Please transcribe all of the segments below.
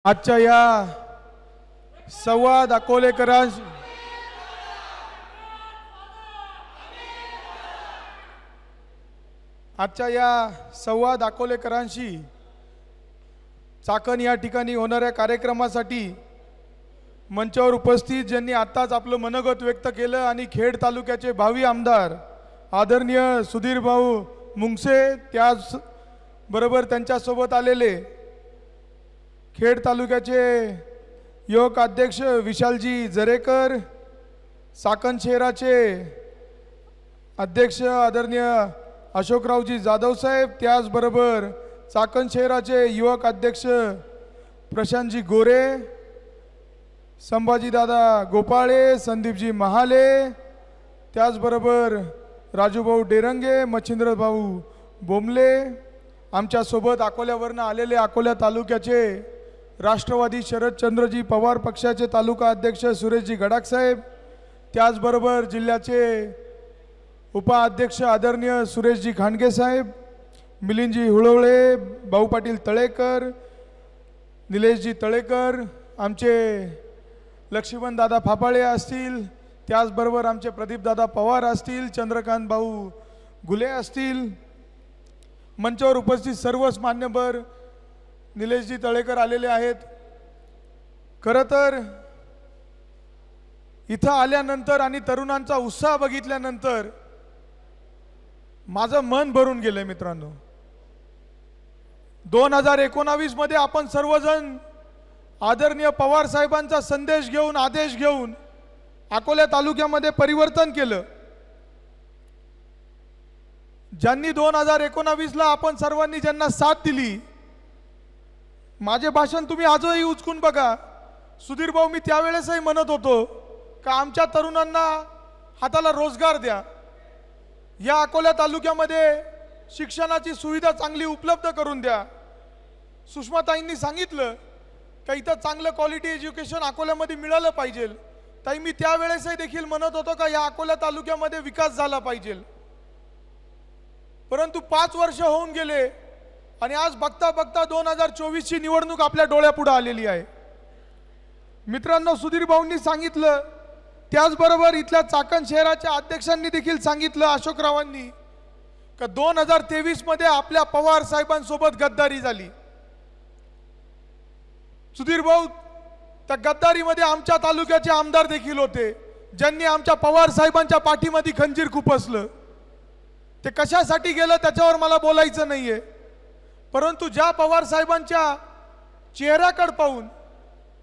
आजच्या या संवाद अकोलेकरांशी चाकण या ठिकाणी होणाऱ्या कार्यक्रमासाठी मंचावर उपस्थित ज्यांनी आत्ताच आपलं मनोगत व्यक्त केलं आणि खेड तालुक्याचे भावी आमदार आदरणीय सुधीर भाऊ मुंगसे, त्याच बरोबर त्यांच्यासोबत आलेले खेड तालुक्याचे युवक अध्यक्ष विशालजी जरेकर, चाकण शहराचे अध्यक्ष आदरणीय अशोकरावजी जाधव साहेब, त्याचबरोबर चाकण शहराचे युवक अध्यक्ष प्रशांतजी गोरे, संभाजीदादा गोपाळे, संदीपजी महाले, त्याचबरोबर राजूभाऊ डेरंगे, मच्छिंद्र भाऊ बोंबले, आमच्यासोबत अकोल्यावरनं आलेले अकोला तालुक्याचे राष्ट्रवादी शरदचंद्रजी पवार पक्षाचे तालुका अध्यक्ष सुरेशजी गडाख साहेब, त्याचबरोबर जिल्ह्याचे उपाध्यक्ष आदरणीय सुरेशजी खांडगे साहेब, मिलिंदजी हुळवळे, भाऊ पाटील तळेकर, निलेशजी तळेकर, आमचे लक्ष्मण दादा फापाळे असतील, त्याचबरोबर आमचे प्रदीप दादा पवार असतील, चंद्रकांत भाऊ गुले असतील, मंचावर उपस्थित सर्वच मान्यवर निलेशजी तळेकर आलेले आहेत। खरं तर इथं आल्यानंतर आणि तरुणांचा उत्साह बघितल्यानंतर माझं मन भरून गेलंय मित्रांनो। 2019 मध्ये आपण सर्वजण आदरणीय पवार साहेबांचा संदेश घेऊन, आदेश घेऊन अकोला तालुक्यामध्ये परिवर्तन केलं। ज्यांनी 2019 ला आपण सर्वांनी ज्यांना साथ दिली, माझे भाषण तुम्ही आजही उचकून बघा। सुधीर भाऊ, मी त्यावेळेसही म्हणत होतो का आमच्या तरुणांना हाताला रोजगार द्या, या अकोला तालुक्यामध्ये शिक्षणाची सुविधा चांगली उपलब्ध करून द्या। सुषमाताईंनी सांगितलं का इथं चांगलं क्वालिटी एज्युकेशन अकोल्यामध्ये मिळालं पाहिजे। ताई, मी त्यावेळेसही देखील म्हणत होतो का या अकोला तालुक्यामध्ये विकास झाला पाहिजे, परंतु 5 वर्ष होऊन गेले आणि आज बघता बघता 2024 ची निवडणूक आपल्या डोळ्यापुढे आलेली आहे। मित्रांनो, सुधीर भाऊंनी सांगितलं, त्याचबरोबर इथल्या चाकण शहराच्या अध्यक्षांनी देखील सांगितलं, अशोकरावांनी, का 2023 मध्ये आपल्या पवार साहेबांसोबत गद्दारी झाली। सुधीर भाऊ, त्या गद्दारीमध्ये आमच्या तालुक्याचे आमदार देखील होते, ज्यांनी आमच्या पवार साहेबांच्या पाठीमध्ये खंजीर खुपसलं। ते कशासाठी गेलं त्याच्यावर मला बोलायचं नाहीये, परंतु ज्या पवार साहेबांच्या चेहऱ्याकडे पाहून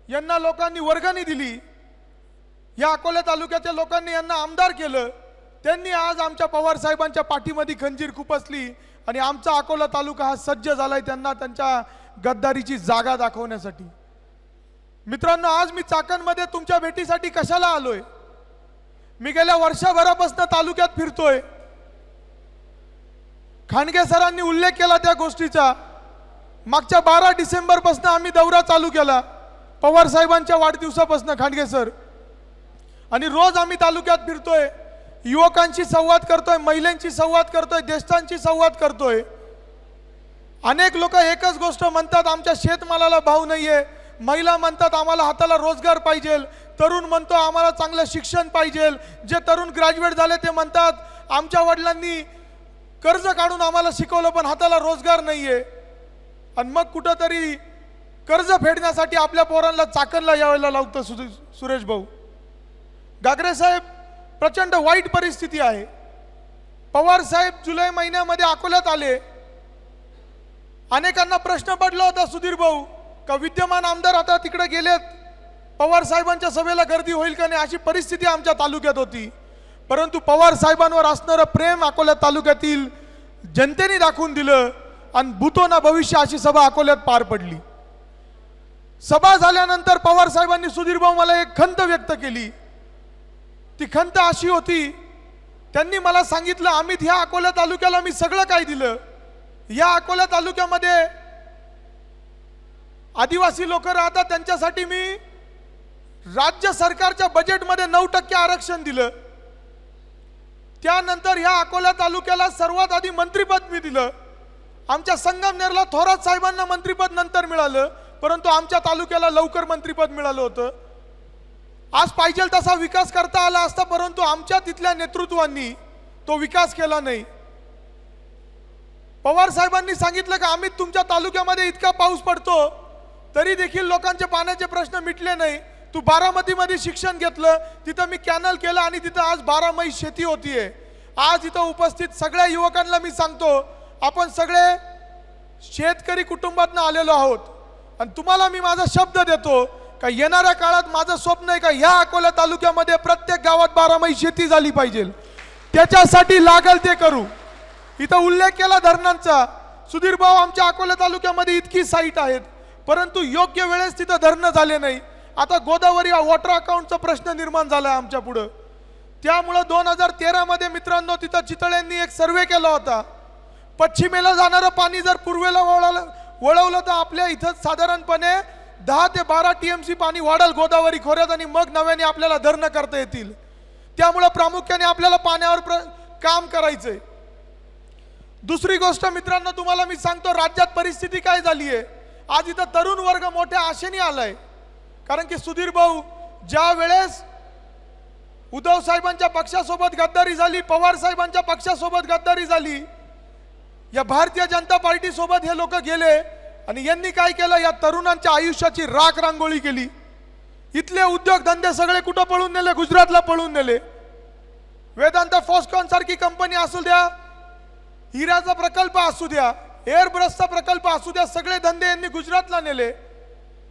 यांना लोकांनी वर्गणी दिली, या अकोला तालुक्याच्या लोकांनी यांना आमदार केलं, त्यांनी आज आमच्या पवार साहेबांच्या पाठीमध्ये खंजीर खुपसली आणि आमचा अकोला तालुका हा सज्ज झालाय त्यांना त्यांच्या गद्दारीची जागा दाखवण्यासाठी। मित्रांनो, आज मी चाकणमध्ये तुमच्या भेटीसाठी कशाला आलोय? मी गेल्या वर्षभरापासून तालुक्यात फिरतोय। खांडगे सरांनी उल्लेख केला त्या गोष्टीचा। मागच्या 12 डिसेंबर पासून आम्ही दौरा चालू केला पवार साहेबांच्या वाढदिवसापासून, खांडगे सर, आणि रोज आम्ही तालुक्यात फिरतोय, युवकांशी संवाद करतोय, महिलांशी संवाद करतोय, ज्येष्ठांशी संवाद करतोय। अनेक लोक एकच गोष्ट म्हणतात, आमच्या शेतमालाला भाव नाहीये, महिला म्हणतात आम्हाला हाताला रोजगार पाहिजे, तरुण म्हणतो आम्हाला चांगलं शिक्षण पाहिजे, जे तरुण ग्रॅज्युएट झाले ते म्हणतात आमच्या वडिलांनी कर्ज काढून आम्हाला शिकवलं पण हाताला रोजगार नाहीये। आणि मग कुठंतरी कर्ज फेडण्यासाठी आपल्या पोरांना चाकणला यायला लावतं सुरेश भाऊ। गागरे साहेब, प्रचंड वाईट परिस्थिती आहे। पवार साहेब जुलै महिन्यामध्ये अकोल्यात आले, अनेकांना प्रश्न पडला होता सुधीर भाऊ का विद्यमान आमदार आता तिकडे गेलेत, पवार साहेबांच्या सभेला गर्दी होईल का नाही, अशी परिस्थिती आमच्या तालुक्यात होती। परंतु पवार साहेबांवर असणारं प्रेम अकोला तालुक्यातील जनतेने दाखवून दिलं आणि भूतो ना भविष्य अशी सभा अकोल्यात पार पडली। सभा झाल्यानंतर पवार साहेबांनी, सुधीर भाऊ, मला एक खंत व्यक्त केली। ती खंत अशी होती, त्यांनी मला सांगितलं, अमित, ह्या अकोला तालुक्याला मी सगळं काय दिलं, या अकोला तालुक्यामध्ये आदिवासी लोक राहतात, त्यांच्यासाठी मी राज्य सरकारच्या बजेटमध्ये 9% आरक्षण दिलं। त्यानंतर ह्या अकोला तालुक्याला सर्वात आधी मंत्रिपद मी दिलं। आमच्या संगमनेरला थोरात साहेबांना मंत्रिपद नंतर मिळालं, परंतु आमच्या तालुक्याला लवकर मंत्रिपद मिळालं होतं। आज पाहिजे तसा विकास करता आला असता, परंतु आमच्या तिथल्या नेतृत्वांनी तो विकास केला नाही। पवार साहेबांनी सांगितलं की आम्ही तुमच्या तालुक्यामध्ये इतका पाऊस पडतो तरी देखील लोकांचे पाण्याचे प्रश्न मिटले नाही। तू बारामतीमध्ये शिक्षण घेतलं, तिथं मी कॅनल केलं आणि तिथं आज 12 मै शेती होतीये। आज इथं उपस्थित सगळ्या युवकांना मी सांगतो, आपण सगळे शेतकरी कुटुंबातून आलेलो आहोत आणि तुम्हाला मी माझा शब्द देतो का येणाऱ्या काळात माझं स्वप्न आहे का ह्या अकोला तालुक्यामध्ये प्रत्येक गावात 12 मै शेती झाली पाहिजे। त्याच्यासाठी लागल ते करू। इथं उल्लेख केला धरणांचा। सुधीर भाऊ, आमच्या अकोला तालुक्यामध्ये इतकी साईट आहेत, परंतु योग्य वेळेस तिथं धरणं झाले नाही। आता गोदावरी वॉटर अकाउंटचा प्रश्न निर्माण झाला आमच्या पुढे। त्यामुळे 2013 मध्ये मित्रांनो तिथं चितळ्यांनी एक सर्वे केला होता। पश्चिमेला जाणारं पाणी जर पूर्वेला वळवलं तर आपल्या इथं साधारणपणे 10 ते 12 TMC पाणी वाढेल गोदावरी खोऱ्यात आणि मग नव्याने आपल्याला धरणं करता येतील। त्यामुळे प्रामुख्याने आपल्याला पाण्यावर काम करायचंय। दुसरी गोष्ट मित्रांनो तुम्हाला मी सांगतो, राज्यात परिस्थिती काय झाली आहे। आज इथं तरुण वर्ग मोठ्या आशेने आलाय, कारण की सुधीर भाऊ ज्या वेळेस उद्धव साहेबांच्या पक्षासोबत गद्दारी झाली, पवार साहेबांच्या पक्षासोबत गद्दारी झाली, या भारतीय जनता पार्टी सोबत हे लोक गेले आणि यांनी काय केलं, या तरुणांच्या आयुष्याची राख रांगोळी केली। इथले उद्योगधंदे सगळे कुठं पळून नेले, गुजरातला पळून नेले। वेदांत फॉस्कॉन सारखी कंपनी असू द्या, हिराचा प्रकल्प असू द्या, एअरब्रशचा प्रकल्प असू द्या, सगळे धंदे यांनी गुजरातला नेले।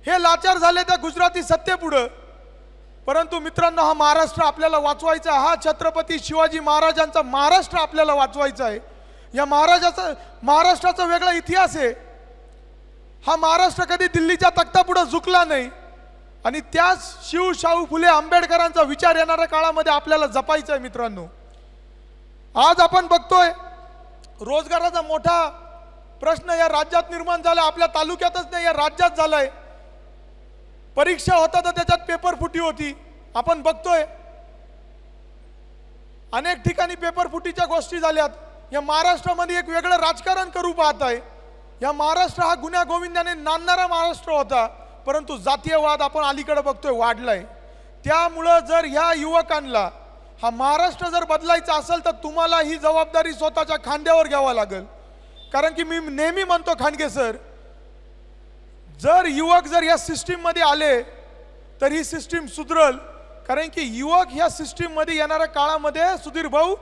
हे लाचार झाले त्या गुजराती सत्तेपुढे। परंतु मित्रांनो, हा महाराष्ट्र आपल्याला वाचवायचा, हा छत्रपती शिवाजी महाराजांचा महाराष्ट्र आपल्याला वाचवायचा आहे। या महाराष्ट्राचा वेगळा इतिहास आहे। हा महाराष्ट्र कधी दिल्लीच्या तख्तापुढे झुकला नाही आणि त्याच शिव शाहू फुले आंबेडकरांचा विचार येणाऱ्या काळामध्ये आपल्याला जपायचा आहे। मित्रांनो, आज आपण बघतोय रोजगाराचा मोठा प्रश्न या राज्यात निर्माण झाला, आपल्या तालुक्यातच नाही या राज्यात झालाय। परीक्षा होता तर त्याच्यात पेपर फुटी होती, आपण बघतोय अनेक ठिकाणी पेपर फुटीच्या गोष्टी झाल्यात। या महाराष्ट्रामध्ये एक वेगळं राजकारण करू पाहत आहे। या महाराष्ट्र हा गुन्ह्या गोविंदाने नांदणारा महाराष्ट्र होता, परंतु जातीयवाद आपण अलीकडे बघतोय वाढलाय। त्यामुळे जर ह्या युवकांना हा महाराष्ट्र जर बदलायचा असेल तर तुम्हाला ही जबाबदारी स्वतःच्या खांद्यावर घ्यावा लागेल। कारण की मी नेहमी म्हणतो खांडगे सर, जर युवक जर या सिस्टीम मध्ये आले तर ही सिस्टीम सुधरल। कारण की युवक ह्या सिस्टीम मध्ये येणाऱ्या काळामध्ये सुधीर भाऊ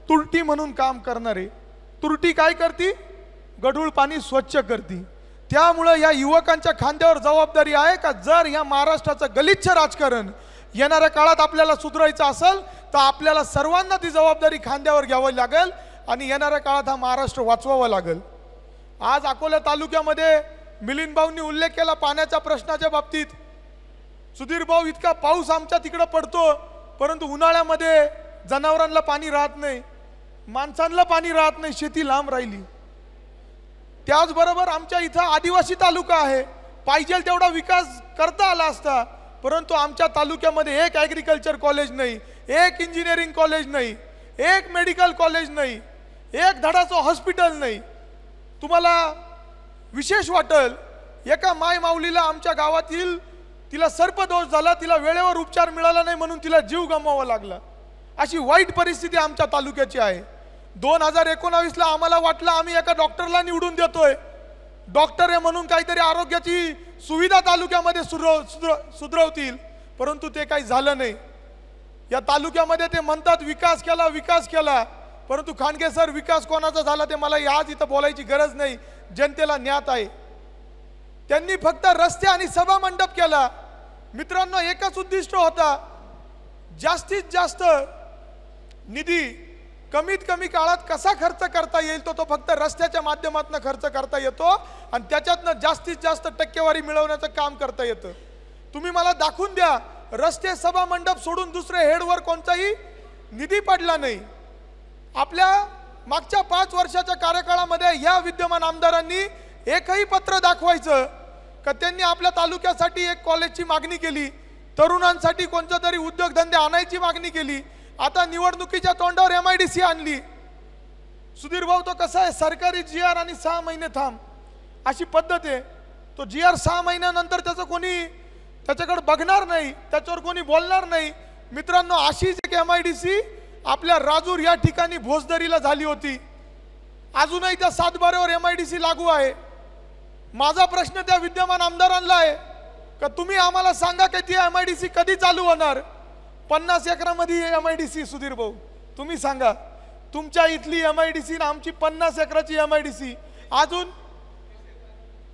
तुरटी म्हणून काम करणारे, तुरटी काय करती, गढूळ पाणी स्वच्छ करती। त्यामुळे या युवकांच्या खांद्यावर जबाबदारी आहे का जर या महाराष्ट्राचं गलिच्छ राजकारण येणाऱ्या काळात आपल्याला सुधारायचं असेल तर आपल्याला सर्वांना ती जबाबदारी खांद्यावर घ्यावी लागेल आणि येणाऱ्या काळात हा महाराष्ट्र वाचवावा लागेल। आज अकोला तालुक्यामध्ये मिलिंद भाऊंनी उल्लेख केला पाण्याच्या प्रश्नाच्या बाबतीत। सुधीर भाऊ, इतका पाऊस आमच्या तिकडे पडतो, परंतु उन्हाळ्यामध्ये जनावरांना पाणी राहत नाही, माणसांना पाणी राहत नाही, शेती लांब राहिली। त्याचबरोबर आमच्या इथं आदिवासी तालुका आहे, पाहिजे तेवढा विकास करता आला असता, परंतु आमच्या तालुक्यामध्ये एक ॲग्रिकल्चर कॉलेज नाही, एक इंजिनिअरिंग कॉलेज नाही, एक मेडिकल कॉलेज नाही, एक धडाचं हॉस्पिटल नाही। तुम्हाला विशेष वाटेल, एका माय माऊलीला आमच्या गावातील तिला सर्पदोष झाला, तिला वेळेवर उपचार मिळाला नाही म्हणून तिला जीव गमवावा लागला। अशी वाईट परिस्थिती आमच्या तालुक्याची आहे। 2019 ला आम्हाला वाटलं आम्ही एका डॉक्टरला निवडून देतोय, डॉक्टर आहे म्हणून काहीतरी आरोग्याची सुविधा तालुक्यामध्ये सुधरवतील, परंतु ते काही झालं नाही। या तालुक्यामध्ये ते म्हणतात विकास केला विकास केला, परंतु खांडगे सर विकास कोणाचा झाला ते मला आज इथं बोलायची गरज नाही, जनतेला ज्ञात आहे। त्यांनी फक्त रस्ते आणि सभा मंडप केला। मित्रांनो, एकच उद्दिष्ट होता, जास्तीत जास्त निधी कमीत कमी काळात कसा खर्च करता येईल तो फक्त रस्त्याच्या माध्यमातून खर्च करता येतो आणि त्याच्यातनं जास्तीत जास्त टक्केवारी मिळवण्याचं काम करता येतं। तुम्ही मला दाखवून द्या, रस्ते सभा मंडप सोडून दुसरे हेडवर कोणताही निधी पडला नाही। आपल्या मागच्या 5 वर्षाच्या कार्यकाळामध्ये या विद्यमान आमदारांनी एकही पत्र दाखवायचं का त्यांनी आपल्या तालुक्यासाठी एक कॉलेजची मागणी केली, तरुणांसाठी कोणता तरी उद्योगधंदे आणायची मागणी केली। आता निवडणुकीच्या तोंडावर MIDC आणली। सुधीर भाऊ, तो कसा आहे, सरकारी GR आणि 6 महिने थांब अशी पद्धत आहे। तो GR 6 महिन्यानंतर त्याच्याकडे बघणार नाही, त्याच्यावर कोणी बोलणार नाही. मित्रांनो, अशीच एक MIDC आपल्या राजूर या ठिकाणी भोसदरीला झाली होती. अजूनही त्या 7/12वर MIDC लागू आहे. माझा प्रश्न त्या विद्यमान आमदारांना आहे का तुम्ही आम्हाला सांगा की ती MIDC कधी चालू होणार? 50 एकरामध्ये MIDC सुधीर भाऊ, तुम्ही सांगा. तुमच्या इथली MIDC ना आमची 50 एकराची MIDC, अजून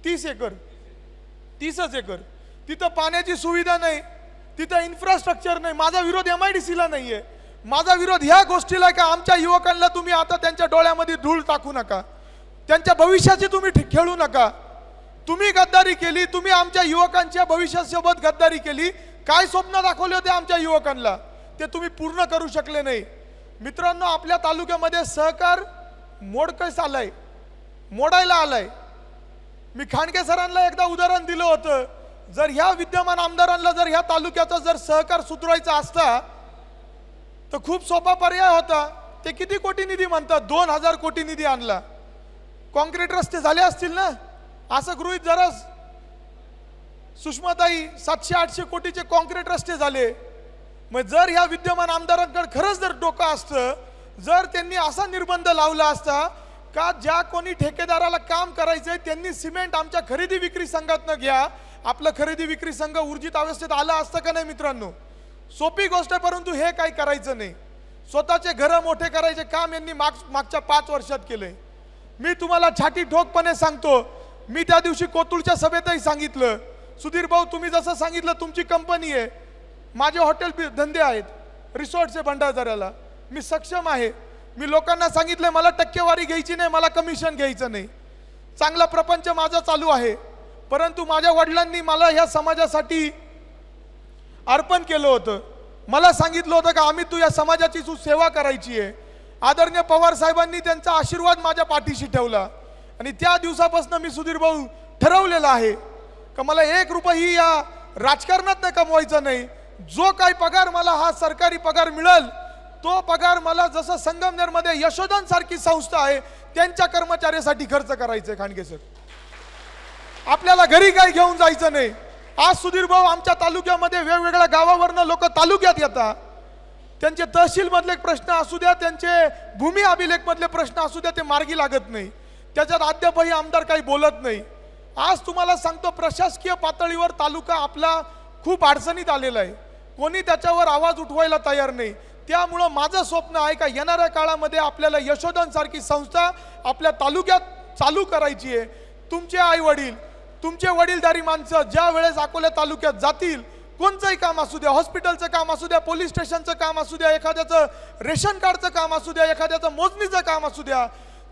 30 एकर, 30च एकर. तिथं पाण्याची सुविधा नाही, तिथं इन्फ्रास्ट्रक्चर नाही. माझा विरोध MIDCला नाहीये, माझा विरोध ह्या गोष्टीला का आमच्या युवकांना तुम्ही आता त्यांच्या डोळ्यामध्ये धूळ टाकू नका, त्यांच्या भविष्याची तुम्ही खेळू नका. तुम्ही गद्दारी केली, तुम्ही आमच्या युवकांच्या भविष्यासोबत गद्दारी केली. काय स्वप्न दाखवले होते आमच्या युवकांना, ते तुम्ही पूर्ण करू शकले नाही. मित्रांनो, आपल्या तालुक्यामध्ये सहकार मोडकस आलाय, मोडायला आलाय. मी खांडके सरांना एकदा उदाहरण दिलं होतं, जर ह्या विद्यमान आमदारांना जर ह्या तालुक्याचा जर सहकार सुधारायचा असता तर खूप सोपा पर्याय होता. ते किती कोटी निधी म्हणतात? 2000 कोटी निधी आणला. कॉन्क्रीट रस्ते झाले असतील ना, असं गृहीत धरा. सुषमाताई, 700-800 कोटीचे कॉन्क्रीट रस्ते झाले. मग जर ह्या विद्यमान आमदारांकडे खरंच जर डोकं असतं, जर त्यांनी असा निर्बंध लावला असता का ज्या कोणी ठेकेदाराला काम करायचंय त्यांनी सिमेंट आमच्या खरेदी विक्री संघातनं घ्या, आपलं खरेदी विक्री संघ ऊर्जित अवस्थेत आला असतं का नाही? मित्रांनो, सोपी गोष्ट आहे, परंतु हे काही करायचं नाही. स्वतःचे घरं मोठे करायचे काम यांनी मागच्या 5 वर्षात केलंय. मी तुम्हाला छाती ठोकपणे सांगतो, मी त्या दिवशी कोतुळच्या सभेतही सांगितलं, सुधीर भाऊ तुम्ही जसं सांगितलं तुमची कंपनी आहे, माझे हॉटेल धंदे आहेत, रिसॉर्टचे भंडारदऱ्याला, मी सक्षम आहे. मी लोकांना सांगितलं मला टक्केवारी घ्यायची नाही, मला कमिशन घ्यायचं नाही. चांगला प्रपंच माझा चालू आहे. परंतु माझ्या वडिलांनी मला ह्या समाजासाठी अर्पण केलं होतं. मला सांगितलं होतं का आम्ही तू या समाजाची तू सेवा करायची आहे. आदरणीय पवार साहेबांनी त्यांचा आशीर्वाद माझ्या पाठीशी ठेवला आणि त्या दिवसापासून मी सुधीर भाऊ ठरवलेलं आहे का मला 1 रुपयाही या राजकारणात कमवायचा नाही. जो काही पगार मला हा सरकारी पगार मिळेल तो पगार मला जसं संगमनेरमध्ये यशोधन सारखी संस्था आहे त्यांच्या कर्मचाऱ्यासाठी खर्च करायचा आहे. खांडके सर, आपल्याला घरी काही घेऊन जायचं नाही. आज सुधीर भाऊ आमच्या तालुक्यामध्ये वेगवेगळ्या गावावरनं लोक तालुक्यात येतात, त्यांचे तहसील मधले प्रश्न असू द्या, त्यांचे भूमी अभिलेख मधले प्रश्न असू द्या, ते मार्गी लागत नाही. त्याच्यात अद्यापही आमदार काही बोलत नाही. आज तुम्हाला सांगतो, प्रशासकीय पातळीवर तालुका आपला खूप अडचणीत आलेला आहे, कोणी त्याच्यावर आवाज उठवायला तयार नाही. त्यामुळं माझं स्वप्न आहे का येणाऱ्या काळामध्ये आपल्याला यशोधन सारखी संस्था आपल्या तालुक्यात चालू करायची आहे. तुमचे आई वडील, तुमचे वडीलधारी माणसं ज्या वेळेस अकोला तालुक्यात जातील, कोणचंही काम असू द्या, हॉस्पिटलचं काम असू द्या, पोलीस स्टेशनचं काम असू द्या, एखाद्याचं रेशन कार्डचं काम असू द्या, एखाद्याचं मोजणीचं काम असू द्या,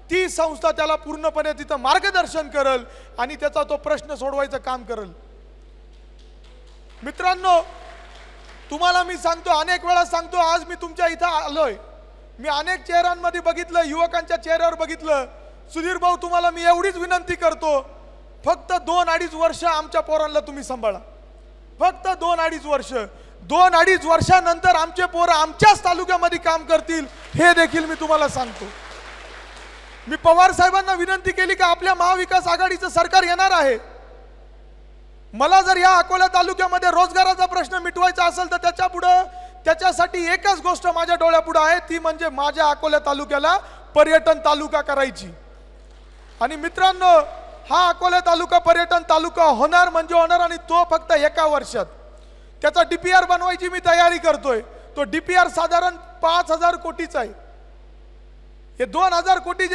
ती संस्था त्याला पूर्णपणे तिथं मार्गदर्शन करेल आणि त्याचा तो प्रश्न सोडवायचं काम करेल. मित्रांनो, तुम्हाला मी सांगतो, अनेक वेळा सांगतो, आज मी तुमच्या इथं आलोय, मी अनेक चेहऱ्यांमध्ये बघितलं, युवकांच्या चेहऱ्यावर बघितलं. सुधीर भाऊ, तुम्हाला मी एवढीच विनंती करतो, फक्त 2-2.5 वर्ष आमच्या पोरांना तुम्ही सांभाळा. फक्त 2-2.5 वर्ष. 2-2.5 वर्षानंतर आमचे पोरं आमच्याच तालुक्यामध्ये काम करतील, हे देखील मी तुम्हाला सांगतो. मी पवार साहेबांना विनंती केली की आपल्या महाविकास आघाडीचं सरकार येणार आहे. मला जर या अकोला तालुक्यामध्ये रोजगाराचा प्रश्न मिटवायचा असेल तर त्याच्यासाठी एकच गोष्ट माझ्या डोळ्यापुढे आहे, ती म्हणजे माझ्या अकोला तालुक्याला पर्यटन तालुका करायची. आणि मित्रांनो, हा अकोला तालुका पर्यटन तालुका होणार म्हणजे होणार, आणि तो फक्त 1 वर्षात. त्याचा DPR बनवायची मी तयारी करतोय. तो DPR साधारण 5000 कोटीचा आहे. हे 2000 कोटी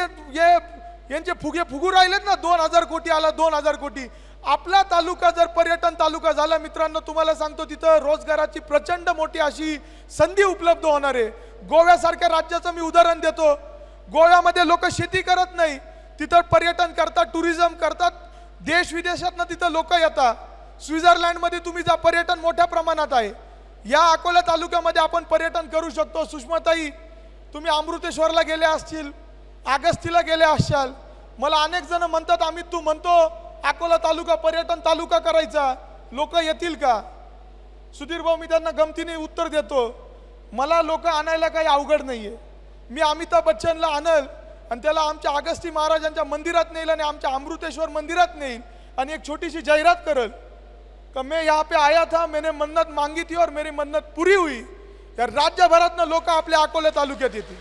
यांचे फुगे फुगू राहिलेत ना, 2000 कोटी आला, 2000 कोटी. आपला तालुका जर पर्यटन तालुका झाला, मित्रांनो तुम्हाला सांगतो, तिथं रोजगाराची प्रचंड मोठी अशी संधी उपलब्ध होणार आहे. गोव्यासारख्या राज्याचं मी उदाहरण देतो. गोव्यामध्ये लोक शेती करत नाही, तिथं पर्यटन करतात, टुरिझम करतात, देश विदेशातनं तिथं लोक येतात. स्वित्झर्लंडमध्ये तुम्ही जा, पर्यटन मोठ्या प्रमाणात आहे. या अकोला तालुक्यामध्ये आपण पर्यटन करू शकतो. सुषमाताई, तुम्ही अमृतेश्वरला गेले असतील, आगस्तीला गेले असाल. मला अनेक जण म्हणतात, अमित तू म्हणतो अकोला तालुका पर्यटन तालुका करायचा, लोक येतील का? सुधीर भाऊ, मी त्यांना गमतीने उत्तर देतो, मला लोक आणायला काही अवघड नाहीये. मी अमिताभ बच्चनला आणल आणि त्याला आमच्या आगस्ती महाराजांच्या मंदिरात नेईल आणि आमच्या अमृतेश्वर मंदिरात नेईल आणि एक छोटीशी जाहिरात करल कि मैं यहाँ पे आया था, मैंने मन्नत मांगी थी और मेरी मन्नत पूरी हुई, या राज्यभरातनं लोक आपल्या अकोला तालुक्यात येतील।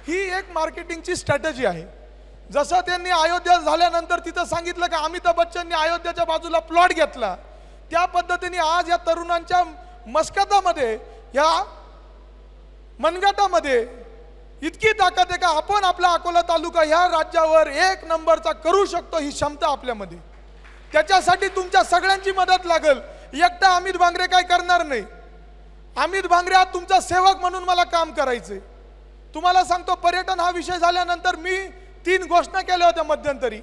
ही एक मार्केटिंगची स्ट्रॅटेजी आहे। जसं त्यांनी अयोध्या झाल्यानंतर तिथं सांगितलं की अमिताभ बच्चननी अयोध्याच्या बाजूला प्लॉट घेतला, त्या पद्धतीने आज या तरुणांच्या मस्कतामध्ये, या मनगटामध्ये इतकी ताकद आहे का आपण आपला अकोला तालुका ह्या राज्यावर एक नंबरचा करू शकतो, ही क्षमता आपल्यामध्ये। त्याच्यासाठी तुमच्या सगळ्यांची मदत लागेल। एकटा अमित भांगरे काय करणार नाही। अमित भांगरे आज तुमचा सेवक म्हणून मला काम करायचंय। तुम्हाला सांगतो, पर्यटन हा विषय झाल्यानंतर मी 3 घोषणा केल्या होत्या मध्यंतरी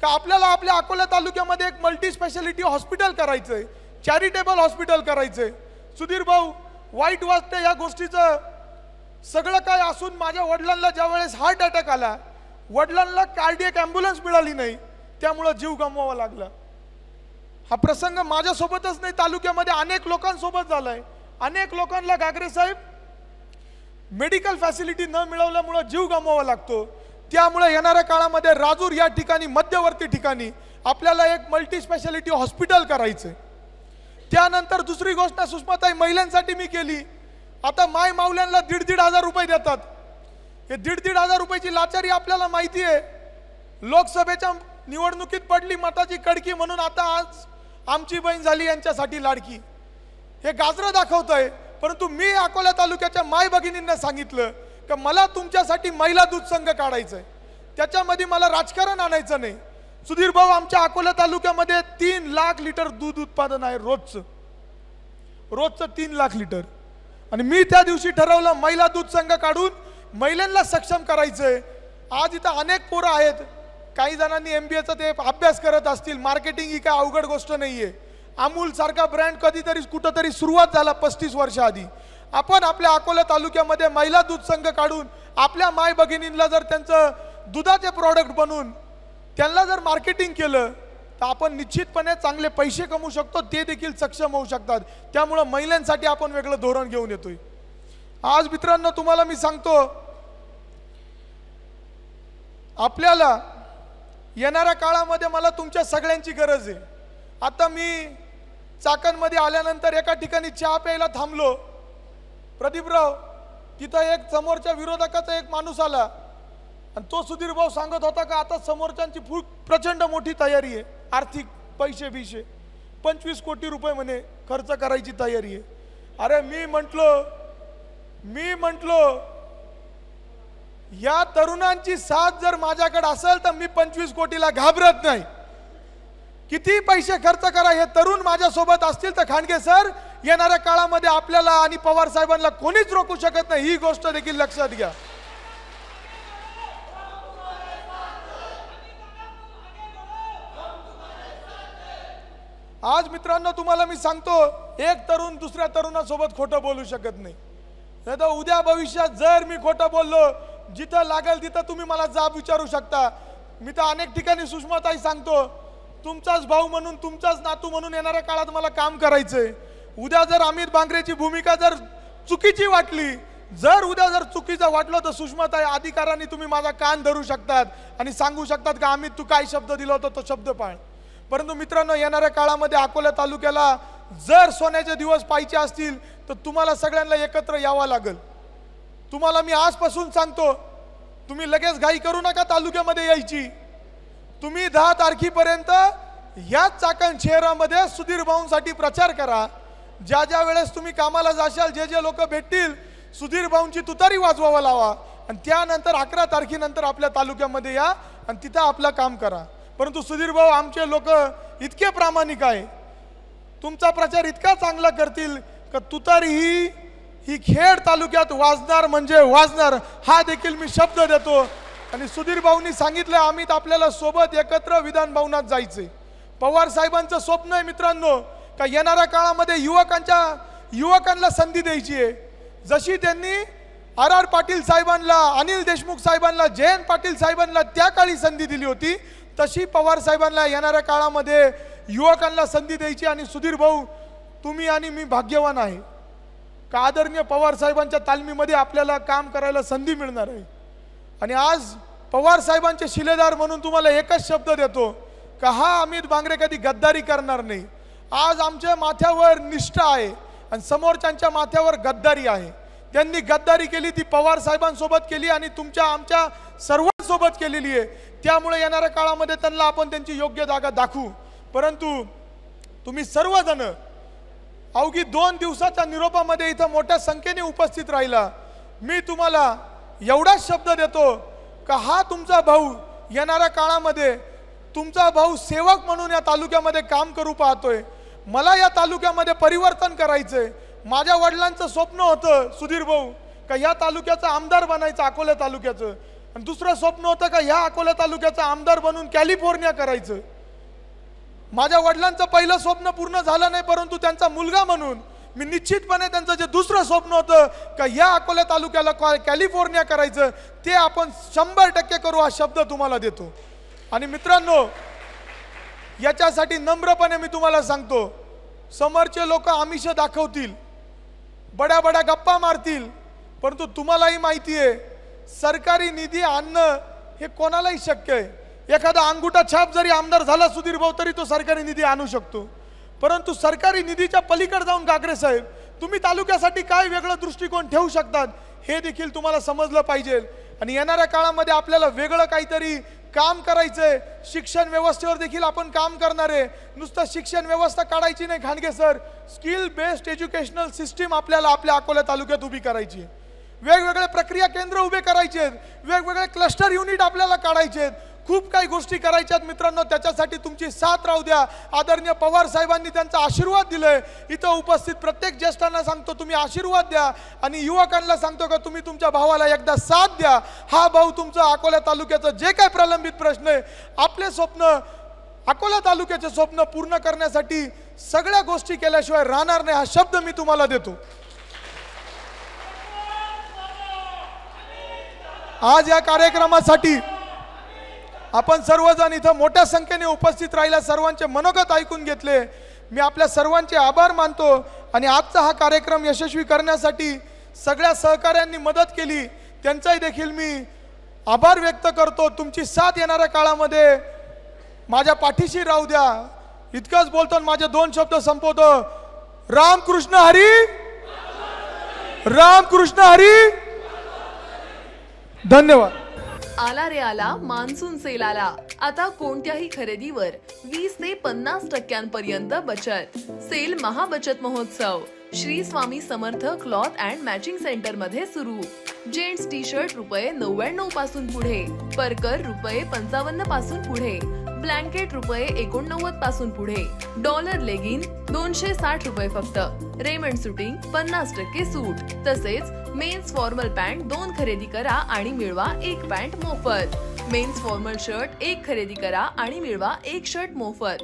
का आपल्याला आपल्या अकोला तालुक्यामध्ये एक मल्टी स्पेशालिटी हॉस्पिटल करायचंय, चॅरिटेबल हॉस्पिटल करायचंय। सुधीर भाऊ, वाईट वाटतं या गोष्टीचं, सगळं काय असून माझ्या वडिलांना ज्यावेळेस हार्ट अटॅक आला, वडिलांना कार्डियक ॲम्ब्युलन्स मिळाली नाही, त्यामुळे जीव गमवावा लागला। हा प्रसंग माझ्यासोबतच नाही, तालुक्यामध्ये अनेक लोकांसोबत झालाय। अनेक लोकांना गागरे साहेब मेडिकल फॅसिलिटी न मिळवल्यामुळे जीव गमवावा लागतो। त्यामुळे येणाऱ्या काळामध्ये राजूर या ठिकाणी मध्यवर्ती ठिकाणी आपल्याला एक मल्टी स्पेशालिटी हॉस्पिटल करायचंय। त्यानंतर दुसरी घोषणा सुषमाताई महिलांसाठी मी केली। आता माय माऊल्यांना 1,500 रुपये देतात। हे 1,500 रुपयाची लाचारी आपल्याला माहिती आहे। लोकसभेच्या निवडणुकीत पडली मताची कडकी म्हणून आता आज आमची बहीण झाली यांच्यासाठी लाडकी, हे गाजरं दाखवतंय। परंतु मी अकोला तालुक्याच्या माय भगिनींना सांगितलं की मला तुमच्यासाठी महिला दूध संघ काढायचंय, त्याच्यामध्ये मला राजकारण आणायचं नाही। सुधीर भाऊ, आमच्या अकोला तालुक्यामध्ये 3 लाख लिटर दूध उत्पादन आहे रोजचं 3 लाख लिटर। आणि मी त्या दिवशी ठरवलं महिला दूध संघ काढून महिलांना सक्षम करायचंय। आज इथं अनेक पोरं आहेत, काही जणांनी MBAचा ते अभ्यास करत असतील। मार्केटिंग ही काय अवघड गोष्ट नाहीये। अमूल सारखा ब्रँड कधीतरी कुठंतरी सुरुवात झाला 35 वर्षाआधी। आपण आपल्या अकोला तालुक्यामध्ये महिला दूध संघ काढून आपल्या माय भगिनींना जर त्यांचं दुधाचे प्रोडक्ट बनवून त्यांना जर मार्केटिंग केलं तर आपण निश्चितपणे चांगले पैसे कमवू शकतो, ते देखील सक्षम होऊ शकतात। त्यामुळे महिलांसाठी आपण वेगळं धोरण घेऊन येतोय। आज मित्रांनो तुम्हाला मी सांगतो, आपल्याला येणाऱ्या काळामध्ये मला तुमच्या सगळ्यांची गरज आहे। आता मी चाकणमध्ये आल्यानंतर एका ठिकाणी चहा प्यायला थांबलो। प्रदीपराव, तिथं एक समोरच्या विरोधकाचा एक माणूस आला आणि तो सुधीर भाऊ सांगत होता का आता समोरच्यांची प्रचंड मोठी तयारी आहे, आर्थिक पैसे 25 कोटी रुपये म्हणे खर्च करायची तयारी आहे। अरे मी म्हंटलो या तरुणांची साथ जर माझ्याकडे असेल तर मी 25 कोटीला घाबरत नाही। किती पैसे खर्च करा, हे तरुण माझ्यासोबत असतील तर खांडगे सर येणाऱ्या काळामध्ये आपल्याला आणि पवार साहेबांना कोणीच रोखू शकत नाही, ही गोष्ट देखील लक्षात घ्या। आज मित्रांनो तुम्हाला मी सांगतो, एक तरुण दुसऱ्या तरुणासोबत खोटं बोलू शकत नाही। नाही तर उद्या भविष्यात जर मी खोटं बोललो, जिथं लागेल तिथं तुम्ही मला जाब विचारू शकता। मी तर अनेक ठिकाणी सुषमाताई सांगतो, तुमचाच भाऊ म्हणून, तुमचाच नातू म्हणून येणाऱ्या काळात मला काम करायचंय। उद्या जर अमित भांगरेची भूमिका जर चुकीची वाटली, जर उद्या जर चुकीचं वाटलं तर सुषमाताई अधिकाराने तुम्ही माझा कान धरू शकतात आणि सांगू शकतात की अमित तू काय शब्द दिला होता तो शब्द पाळ। परंतु मित्रांनो येणाऱ्या काळामध्ये अकोला तालुक्याला जर सोन्याचे दिवस पाहिजे असतील तर तुम्हाला सगळ्यांना एकत्र यावं लागेल। तुम्हाला मी आजपासून सांगतो, तुम्ही लगेच घाई करू नका तालुक्यामध्ये यायची। तुम्ही 10 तारखेपर्यंत या चाकण शहरामध्ये सुधीर भाऊंसाठी प्रचार करा। ज्या वेळेस तुम्ही कामाला जाशाल, जे लोक भेटतील, सुधीर भाऊंची तुतारी वाजवायला लावा आणि त्यानंतर 11 तारखेनंतर आपल्या तालुक्यामध्ये या आणि तिथं आपलं काम करा। परंतु सुधीर भाऊ आमचे लोक इतके प्रामाणिक आहे, तुमचा प्रचार इतका चांगला करतील की तुतारी ही खेड तालुक्यात वाजणार म्हणजे वाजणार, हा देखील मी शब्द देतो। आणि सुधीर भाऊंनी सांगितलं आम्ही आपल्याला सोबत एकत्र विधान भवनात जायचंय। पवार साहेबांचं स्वप्न आहे मित्रांनो का येणाऱ्या काळामध्ये युवकांना संधी द्यायची आहे। जशी त्यांनी RR पाटील साहेबांना, अनिल देशमुख साहेबांना, जयंत पाटील साहेबांना त्या काळी संधी दिली होती, तशी पवार साहेबांना येणाऱ्या काळामध्ये युवकांना संधी द्यायची। आणि सुधीर भाऊ तुम्ही आणि मी भाग्यवान आहे का आदरणीय पवार साहेबांच्या तालमीमध्ये आपल्याला काम करायला संधी मिळणार आहे। आणि आज पवार साहेबांचे शिलेदार म्हणून तुम्हाला एकच शब्द देतो का हा अमित बांगरे कधी गद्दारी करणार नाही। आज आमच्या माथ्यावर निष्ठा आहे आणि समोरच्यांच्या माथ्यावर गद्दारी आहे। त्यांनी गद्दारी केली ती पवार साहेबांसोबत केली आणि तुमच्या आमच्या सर्वांसोबत केलेली आहे। त्यामुळे येणाऱ्या काळामध्ये त्यांना आपण त्यांची योग्य जागा दाखवू। परंतु तुम्ही सर्वजण अवघी 2 दिवसाच्या निरोपामध्ये इथं मोठ्या संख्येने उपस्थित राहिला। मी तुम्हाला एवढाच शब्द देतो का हा तुमचा भाऊ येणाऱ्या काळामध्ये तुमचा भाऊ सेवक म्हणून या तालुक्यामध्ये काम करू पाहतोय। मला या तालुक्यामध्ये परिवर्तन करायचंय। माझ्या वडिलांचं स्वप्न होतं सुधीर भाऊ का या तालुक्याचा आमदार बनायचं, अकोला तालुक्याचं, आणि दुसरं स्वप्न होतं का ह्या अकोला तालुक्याचा आमदार बनून कॅलिफोर्निया करायचं। माझ्या वडिलांचं पहिलं स्वप्न पूर्ण झालं नाही, परंतु त्यांचा मुलगा म्हणून मी निश्चितपणे त्यांचं जे दुसरं स्वप्न होतं का या अकोला तालुक्याला कॅलिफोर्निया करायचं ते आपण 100% करू हा शब्द तुम्हाला देतो। आणि मित्रांनो, याच्यासाठी नम्रपणे मी तुम्हाला सांगतो, समोरचे लोक आमिष दाखवतील, बड्या बड्या गप्पा मारतील, परंतु तुम्हालाही माहिती आहे सरकारी निधी आणणं हे कोणालाही शक्य आहे। एखादा अंगुठा छाप जरी आमदार झाला सुधीर भाऊ तरी तो सरकारी निधी आणू शकतो, परंतु सरकारी निधीच्या पलीकडे जाऊन गागरे साहेब तुम्ही तालुक्यासाठी काय वेगळं दृष्टिकोन ठेवू शकतात हे देखील तुम्हाला समजलं पाहिजे। आणि येणाऱ्या काळामध्ये आपल्याला वेगळं काहीतरी काम करायचंय। शिक्षण व्यवस्थेवर देखील आपण काम करणार आहे। नुसतं शिक्षण व्यवस्था काढायची नाही Khandge sir, skill based educational system आपल्याला आपल्या अकोला तालुक्यात उभी करायची आहे। वेगवेगळे प्रक्रिया केंद्र उभे करायचे आहेत, वेगवेगळे क्लस्टर युनिट आपल्याला काढायचे आहेत, खूप काही गोष्टी करायच्या आहेत मित्रांनो। त्याच्यासाठी तुमची साथ राहू द्या। आदरणीय पवार साहेबांनी त्यांचा आशीर्वाद दिलाय। इथं उपस्थित प्रत्येक ज्येष्ठांना सांगतो तुम्ही आशीर्वाद द्या आणि युवकांना सांगतो का तुम्ही तुमच्या भावाला एकदा साथ द्या। हा भाऊ तुमचा अकोला तालुक्याचं जे काही प्रलंबित प्रश्न आहे, आपले स्वप्न, अकोला तालुक्याचे स्वप्न पूर्ण करण्यासाठी सगळ्या गोष्टी केल्याशिवाय राहणार नाही हा शब्द मी तुम्हाला देतो। आज या कार्यक्रमासाठी आपण सर्वजण इथं मोठ्या संख्येने उपस्थित राहिला, सर्वांचे मनोगत ऐकून घेतले। मी आपल्या सर्वांचे आभार मानतो आणि आजचा हा कार्यक्रम यशस्वी करण्यासाठी सगळ्या सहकाऱ्यांनी मदत केली त्यांचाही देखील मी आभार व्यक्त करतो। तुमची साथ येणाऱ्या काळामध्ये माझ्या पाठीशी राहू द्या। इतकंच बोलतो आणि माझे 2 शब्द संपवतो। रामकृष्ण हरी, रामकृष्ण हरी, धन्यवाद। आला रे आला मान्सून सेल आला। आता कोणत्याही खरेदीवर 20 ते 50% बचत। सेल महाबचत महोत्सव Shri Swami Samarth cloth and matching centre मध्ये सुरू। जेंट्स टी शर्ट ₹99 पासून पुढे, परकर ₹55 पासून पुढे, ब्लँकेट ₹89 पासून पुढे, डॉलर लेगिन ₹260 फक्त, रेमंड सुटिंग 50% सूट। तसेच मेन्स फॉर्मल पॅन्ट 2 खरेदी करा आणि मिळवा 1 पॅन्ट मोफत। मेन्स फॉर्मल शर्ट 1 खरेदी करा आणि मिळवा 1 शर्ट मोफत।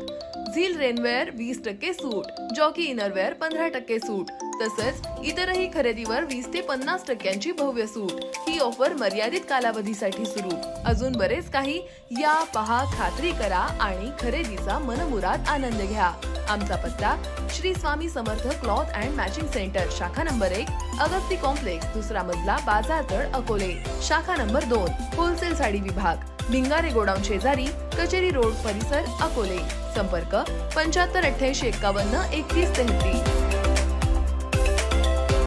झील रेनवेअर 20% सूट, जॉकी इनरवेअर 15% सूट, तसंच इतरही खरेदीवर 20 ते 50% भव्य सूट। ही ऑफर मर्यादित कालावधीसाठी सुरू। अजून बरेच काही, या पहा, खात्री करा आणि खरेदीचा मनमुराद आनंद घ्या। आमचा पत्ता Shri Swami Samarth cloth and matching centre, शाखा नंबर 1, अगस्ती कॉम्प्लेक्स, 2रा मजला, बाजारतळ, अकोले। शाखा नंबर 2, होलसेल साडी विभाग, भिंगारे गोडाऊन शेजारी, कचेरी रोड परिसर, अकोले। संपर्क 75 88 51 31 33।